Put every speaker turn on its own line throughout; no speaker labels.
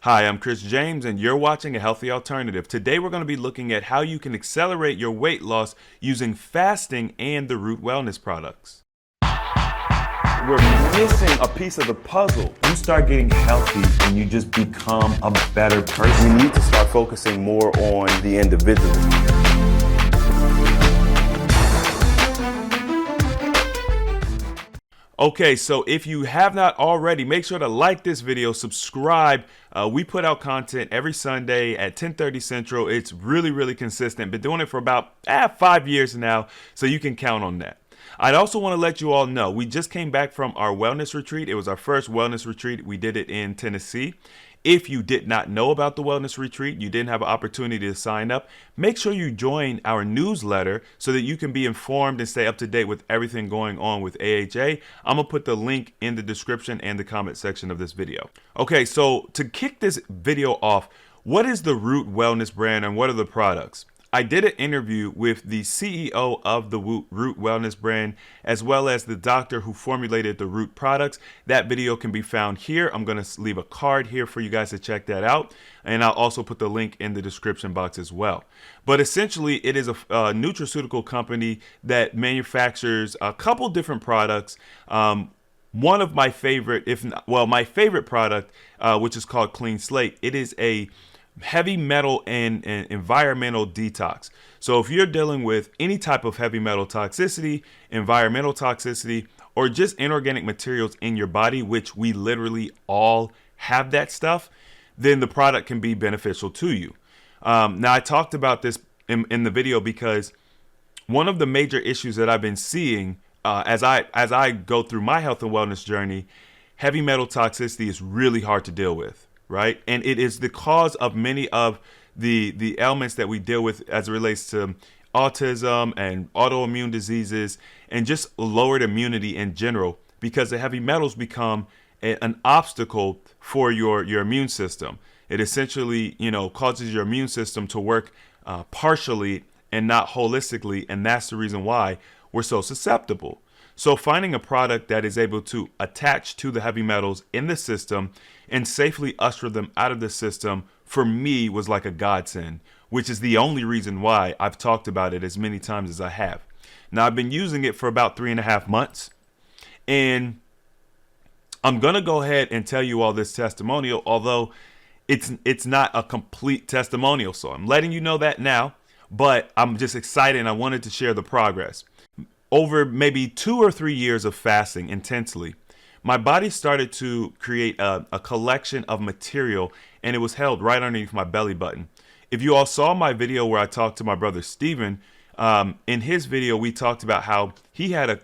Hi, I'm Chris James, and you're watching A Healthy Alternative. Today, we're going to be looking at how you can accelerate your weight loss using fasting and the Root Wellness products.
We're missing a piece of the puzzle. You start getting healthy and you just become a better person. We need to start focusing more on the individual.
Okay, so if you have not already, make sure to like this video, subscribe. We put out content every Sunday at 10:30 Central. It's really consistent. Been doing it for about 5 years now, so you can count on that. I'd also want to let you all know, we just came back from our wellness retreat. It was our first wellness retreat. We did it in Tennessee. If you did not know about the wellness retreat, you didn't have an opportunity to sign up, make sure you join our newsletter so that you can be informed and stay up to date with everything going on with AHA. I'm going to put the link in the description and the comment section of this video. Okay, so to kick this video off, what is the Root Wellness brand and what are the products? I did an interview with the CEO of the Root Wellness brand, as well as the doctor who formulated the Root products. That video can be found here. I'm going to leave a card here for you guys to check that out. And I'll also put the link in the description box as well. But essentially, it is a nutraceutical company that manufactures a couple different products. One of my favorite, my favorite product, which is called Clean Slate. It is a heavy metal and environmental detox. So if you're dealing with any type of heavy metal toxicity, environmental toxicity, or just inorganic materials in your body, which we literally all have that stuff, then the product can be beneficial to you. Now, I talked about this in the video because one of the major issues that I've been seeing as I go through my health and wellness journey, heavy metal toxicity is really hard to deal with. Right. And it is the cause of many of the ailments that we deal with as it relates to autism and autoimmune diseases and just lowered immunity in general, because the heavy metals become an obstacle for your immune system. It essentially, causes your immune system to work partially and not holistically. And that's the reason why we're so susceptible. So finding a product that is able to attach to the heavy metals in the system and safely usher them out of the system, for me, was like a godsend, which is the only reason why I've talked about it as many times as I have. Now, I've been using it for about 3.5 months, and I'm going to go ahead and tell you all this testimonial, although it's not a complete testimonial. So I'm letting you know that now, but I'm just excited and I wanted to share the progress. Over maybe 2 or 3 years of fasting intensely, my body started to create a collection of material, and it was held right underneath my belly button. If you all saw my video where I talked to my brother Steven, in his video, we talked about how he had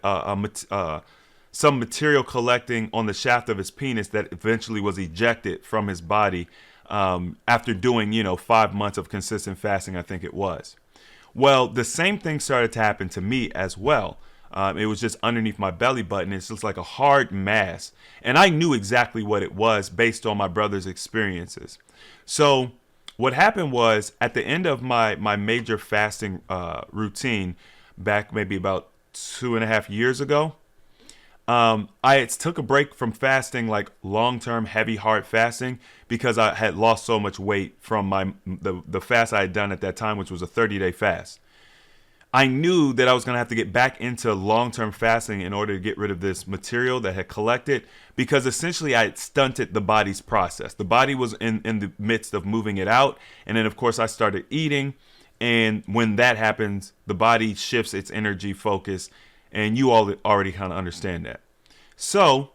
some material collecting on the shaft of his penis that eventually was ejected from his body after doing, 5 months of consistent fasting, I think it was. Well, the same thing started to happen to me as well. It was just underneath my belly button. It's just like a hard mass. And I knew exactly what it was based on my brother's experiences. So what happened was, at the end of my major fasting routine, back maybe about 2.5 years ago, I took a break from fasting, like long-term heavy hard fasting, because I had lost so much weight from the fast I had done at that time, which was a 30-day fast. I knew that I was going to have to get back into long-term fasting in order to get rid of this material that had collected, because essentially I had stunted the body's process. The body was in the midst of moving it out. And then, of course, I started eating. And when that happens, the body shifts its energy focus. And you all already kind of understand that. So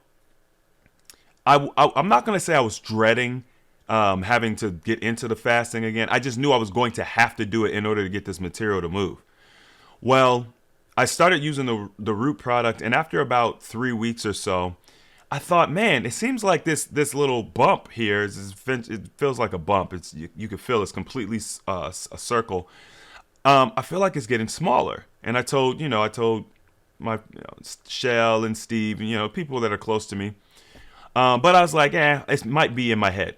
I'm not going to say I was dreading having to get into the fasting again. I just knew I was going to have to do it in order to get this material to move. Well, I started using the Root product, and after about 3 weeks or so, I thought, man, it seems like this little bump here, it feels like a bump. You can feel it's completely a circle. I feel like it's getting smaller. And I told my Shell and Steve, people that are close to me. But I was like, it might be in my head.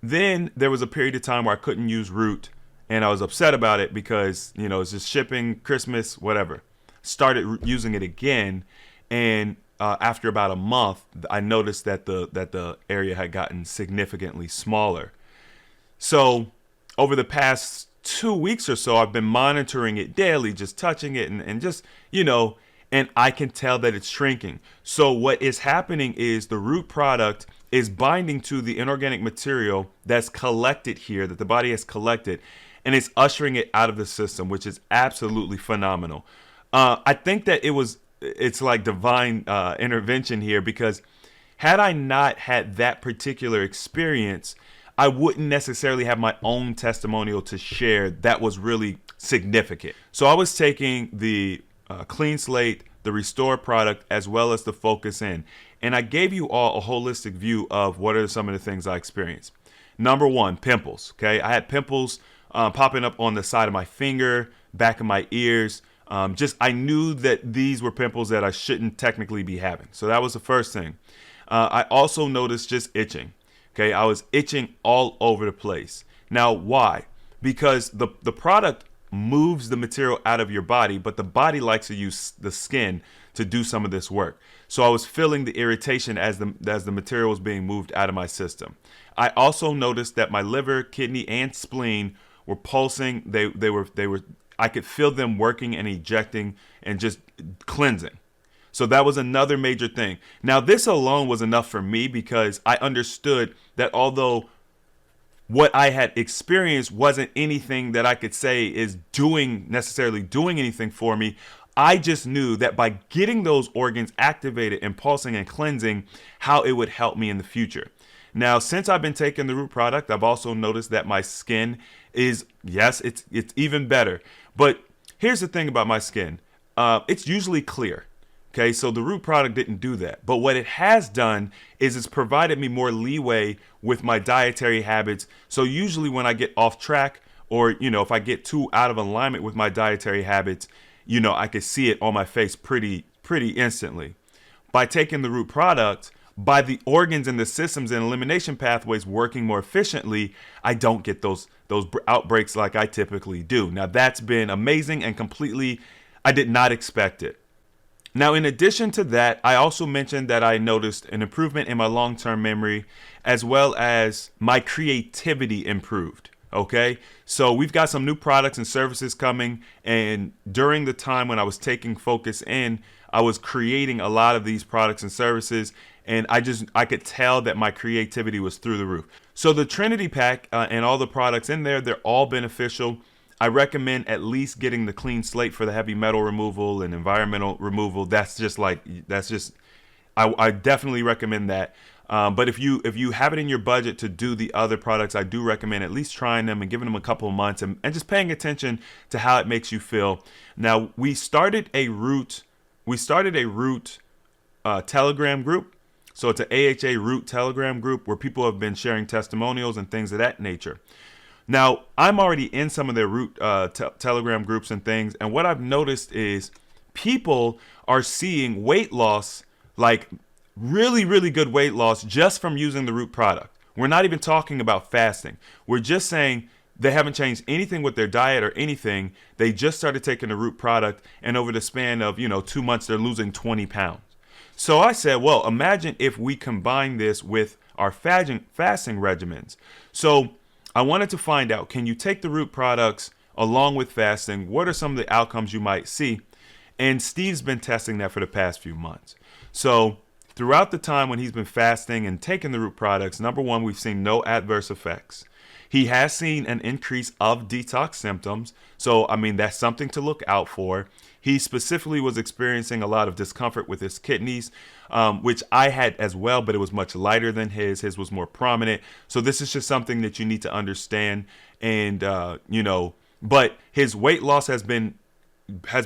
Then there was a period of time where I couldn't use Root. And I was upset about it because, it's just shipping, Christmas, whatever. Started using it again. And after about a month, I noticed that the area had gotten significantly smaller. So over the past 2 weeks or so, I've been monitoring it daily, just touching it and just, and I can tell that it's shrinking. So what is happening is the root product is binding to the inorganic material that's collected here, that the body has collected, and it's ushering it out of the system, which is absolutely phenomenal. I think that it's like divine intervention here, because had I not had that particular experience, I wouldn't necessarily have my own testimonial to share that was really significant. So I was taking the Clean Slate, the Restore product, as well as the Focus In, and I gave you all a holistic view of what are some of the things I experienced. Number one, pimples. Okay, I had pimples popping up on the side of my finger, back of my ears. I knew that these were pimples that I shouldn't technically be having. So that was the first thing. I also noticed just itching. Okay, I was itching all over the place. Now, why? Because the product moves the material out of your body, but the body likes to use the skin to do some of this work. So I was feeling the irritation as the material was being moved out of my system. I also noticed that my liver, kidney, and spleen were pulsing. They were. I could feel them working and ejecting and just cleansing. So that was another major thing. Now, this alone was enough for me, because I understood that although what I had experienced wasn't anything that I could say is necessarily doing anything for me, I just knew that by getting those organs activated and pulsing and cleansing, how it would help me in the future. Now, since I've been taking the root product, I've also noticed that my skin is, yes, it's even better. But here's the thing about my skin. It's usually clear. Okay, so the root product didn't do that. But what it has done is it's provided me more leeway with my dietary habits. So usually when I get off track, or, if I get too out of alignment with my dietary habits, I could see it on my face pretty instantly. By taking the root product, by the organs and the systems and elimination pathways working more efficiently, I don't get those outbreaks like I typically do. Now, that's been amazing and I did not expect it. Now, in addition to that, I also mentioned that I noticed an improvement in my long-term memory, as well as my creativity improved. Okay, so we've got some new products and services coming, and during the time when I was taking Focus In, I was creating a lot of these products and services, and I could tell that my creativity was through the roof. So the Trinity Pack and all the products in there, they're all beneficial. I recommend at least getting the Clean Slate for the heavy metal removal and environmental removal. I definitely recommend that. But if you have it in your budget to do the other products, I do recommend at least trying them and giving them a couple of months and just paying attention to how it makes you feel. Now, we started a root Telegram group. So it's an AHA root Telegram group where people have been sharing testimonials and things of that nature. Now, I'm already in some of their root Telegram groups and things, and what I've noticed is people are seeing weight loss, like really, really good weight loss, just from using the root product. We're not even talking about fasting. We're just saying they haven't changed anything with their diet or anything. They just started taking the root product, and over the span of 2 months, they're losing 20 pounds. So I said, well, imagine if we combine this with our fasting regimens. So I wanted to find out, can you take the root products along with fasting? What are some of the outcomes you might see? And Steve's been testing that for the past few months. So throughout the time when he's been fasting and taking the root products, number one, we've seen no adverse effects. He has seen an increase of detox symptoms. So, that's something to look out for. He specifically was experiencing a lot of discomfort with his kidneys, which I had as well, but it was much lighter than his. His was more prominent. So this is just something that you need to understand. And, but his weight loss has been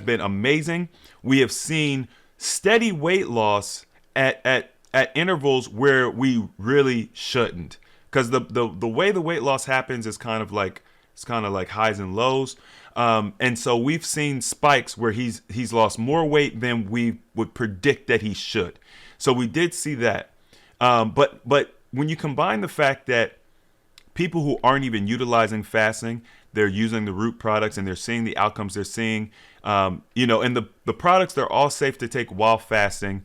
amazing. We have seen steady weight loss at intervals where we really shouldn't. Because the way the weight loss happens is kind of like highs and lows. And so we've seen spikes where he's lost more weight than we would predict that he should. So we did see that. But when you combine the fact that people who aren't even utilizing fasting, they're using the root products and they're seeing the outcomes they're seeing, and the products, they're all safe to take while fasting.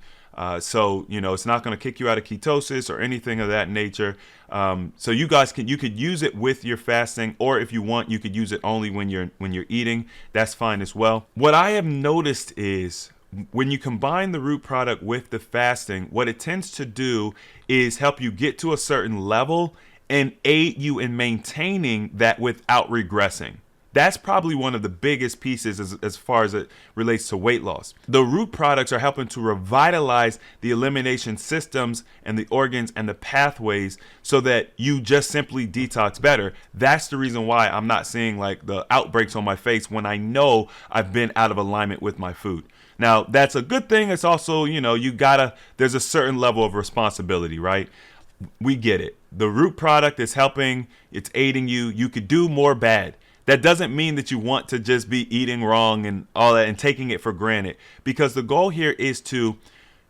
So, it's not going to kick you out of ketosis or anything of that nature. So you guys you could use it with your fasting, or if you want, you could use it only when you're eating. That's fine as well. What I have noticed is when you combine the root product with the fasting, what it tends to do is help you get to a certain level and aid you in maintaining that without regressing. That's probably one of the biggest pieces as far as it relates to weight loss. The root products are helping to revitalize the elimination systems and the organs and the pathways so that you just simply detox better. That's the reason why I'm not seeing like the outbreaks on my face when I know I've been out of alignment with my food. Now, that's a good thing. It's also, there's a certain level of responsibility, right? We get it. The root product is helping, it's aiding you. You could do more bad. That doesn't mean that you want to just be eating wrong and all that and taking it for granted, because the goal here is to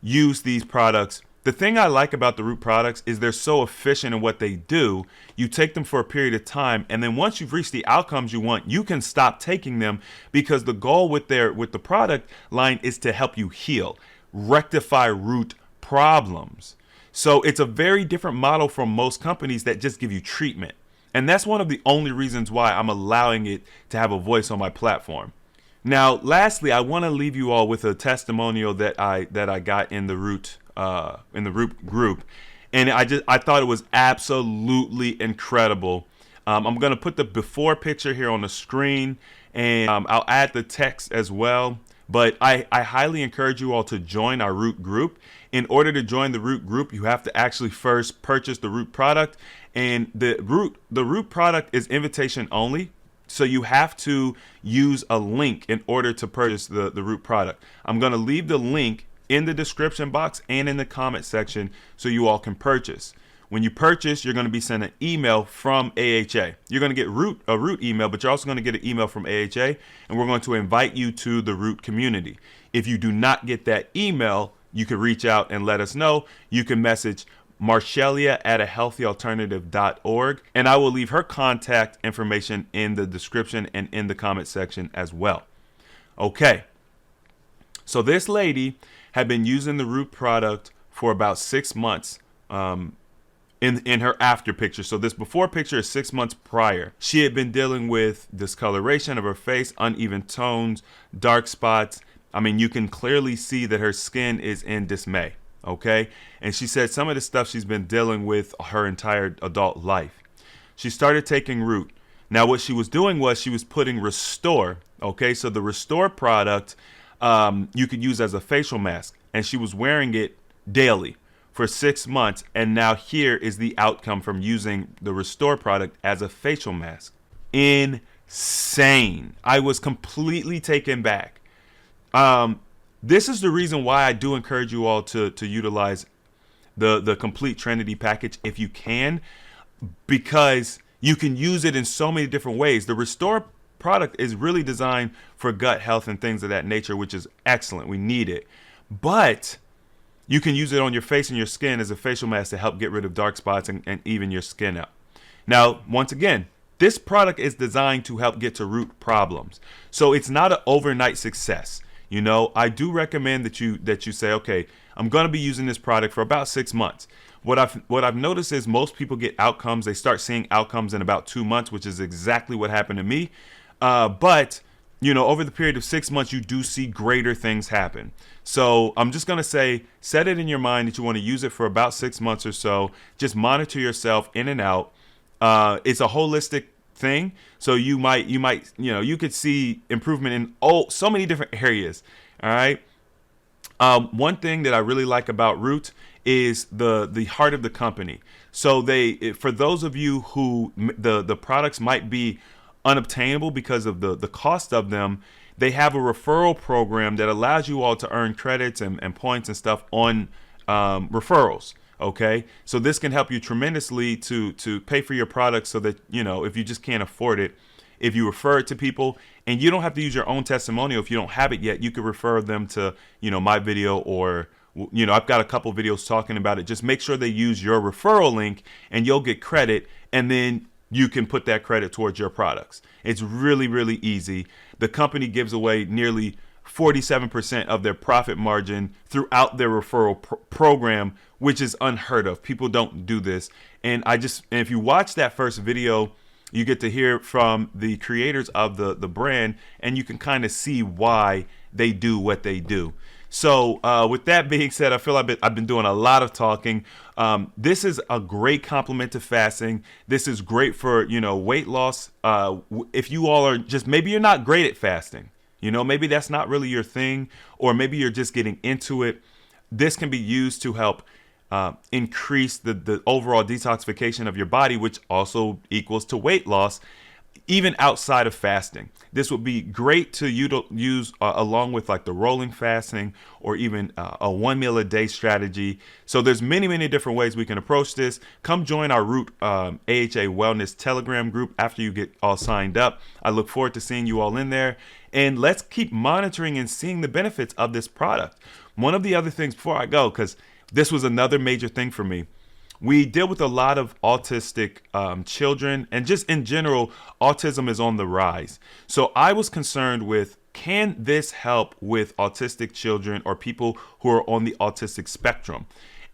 use these products. The thing I like about the root products is they're so efficient in what they do. You take them for a period of time, and then once you've reached the outcomes you want, you can stop taking them, because the goal with the product line is to help you heal, rectify root problems. So it's a very different model from most companies that just give you treatment. And that's one of the only reasons why I'm allowing it to have a voice on my platform. Now, lastly, I want to leave you all with a testimonial that I got in the root group, and I thought it was absolutely incredible. I'm going to put the before picture here on the screen, and I'll add the text as well. But I highly encourage you all to join our root group. In order to join the root group, you have to actually first purchase the root product. And the root product is invitation only. So you have to use a link in order to purchase the root product. I'm going to leave the link in the description box and in the comment section so you all can purchase. When you purchase, you're going to be sent an email from AHA. You're going to get a root email, but you're also going to get an email from AHA, and we're going to invite you to the root community. If you do not get that email, you can reach out and let us know. You can message Marchellea at ahealthyalternative.org, and I will leave her contact information in the description and in the comment section as well. Okay, so this lady had been using the root product for about 6 months. In her after picture. So this before picture is 6 months prior. She had been dealing with discoloration of her face, uneven tones, dark spots. I mean, you can clearly see that her skin is in dismay. Okay. And she said some of the stuff she's been dealing with her entire adult life. She started taking root. Now, what she was doing was she was putting Restore. Okay. So the Restore product you could use as a facial mask, and she was wearing it daily for 6 months, and now here is the outcome from using the Restore product as a facial mask. Insane. I was completely taken back. This is the reason why I do encourage you all to utilize the complete Trinity package if you can, because you can use it in so many different ways. The Restore product is really designed for gut health and things of that nature, which is excellent. We need it. But you can use it on your face and your skin as a facial mask to help get rid of dark spots and even your skin out. Now, once again, this product is designed to help get to root problems. So it's not an overnight success. I do recommend that you say, okay, I'm going to be using this product for about 6 months. What I've noticed is most people get outcomes. They start seeing outcomes in about 2 months, which is exactly what happened to me. But over the period of 6 months, you do see greater things happen. So I'm just going to say, set it in your mind that you want to use it for about 6 months or so. Just monitor yourself in and out. It's a holistic thing. So you could see improvement in so many different areas. All right. One thing that I really like about Root is the heart of the company. So for those of you who the products might be unobtainable because of the cost of them, they have a referral program that allows you all to earn credits and points and stuff on referrals. Okay, so this can help you tremendously to pay for your products, so that if you just can't afford it, if you refer it to people, and you don't have to use your own testimonial if you don't have it yet, you could refer them to my video, or I've got a couple videos talking about it. Just make sure they use your referral link and you'll get credit, and then you can put that credit towards your products. It's really, really easy. The company gives away nearly 47% of their profit margin throughout their referral program, which is unheard of. People don't do this. And if you watch that first video, you get to hear from the creators of the brand, and you can kind of see why they do what they do. So with that being said, I feel I've been doing a lot of talking. This is a great complement to fasting. This is great for, weight loss. If you all are maybe you're not great at fasting, maybe that's not really your thing, or maybe you're just getting into it. This can be used to help increase the overall detoxification of your body, which also equals to weight loss, even outside of fasting. This would be great to use along with like the rolling fasting, or even a 1 meal a day strategy. So there's many, many different ways we can approach this. Come join our Root AHA Wellness Telegram group after you get all signed up. I look forward to seeing you all in there. And let's keep monitoring and seeing the benefits of this product. One of the other things before I go, because this was another major thing for me, we deal with a lot of autistic children, and just in general, autism is on the rise. So I was concerned with, can this help with autistic children or people who are on the autistic spectrum?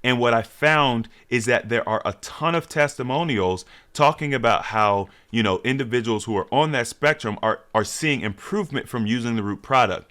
And what I found is that there are a ton of testimonials talking about how, individuals who are on that spectrum are seeing improvement from using the Root product.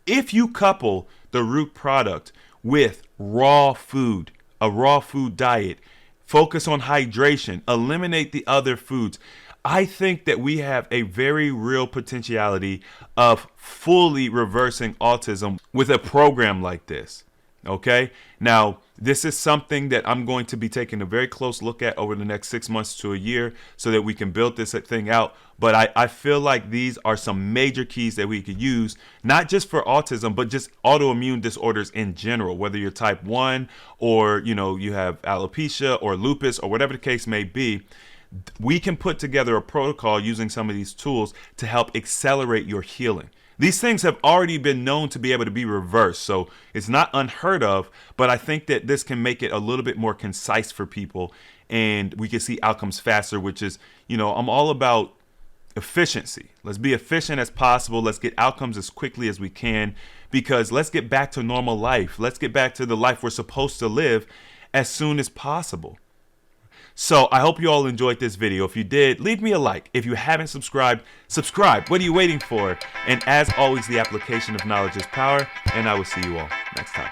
If you couple the Root product with raw food, a raw food diet, focus on hydration, eliminate the other foods, I think that we have a very real potentiality of fully reversing autism with a program like this. Okay. Now, this is something that I'm going to be taking a very close look at over the next 6 months to a year, so that we can build this thing out. But I feel like these are some major keys that we could use, not just for autism, but just autoimmune disorders in general, whether you're type 1 or, you have alopecia or lupus or whatever the case may be. We can put together a protocol using some of these tools to help accelerate your healing. These things have already been known to be able to be reversed, so it's not unheard of, but I think that this can make it a little bit more concise for people, and we can see outcomes faster, which is, I'm all about efficiency. Let's be efficient as possible. Let's get outcomes as quickly as we can, because let's get back to normal life. Let's get back to the life we're supposed to live as soon as possible. So I hope you all enjoyed this video. If you did, leave me a like. If you haven't subscribed, subscribe. What are you waiting for? And as always, the application of knowledge is power, and I will see you all next time.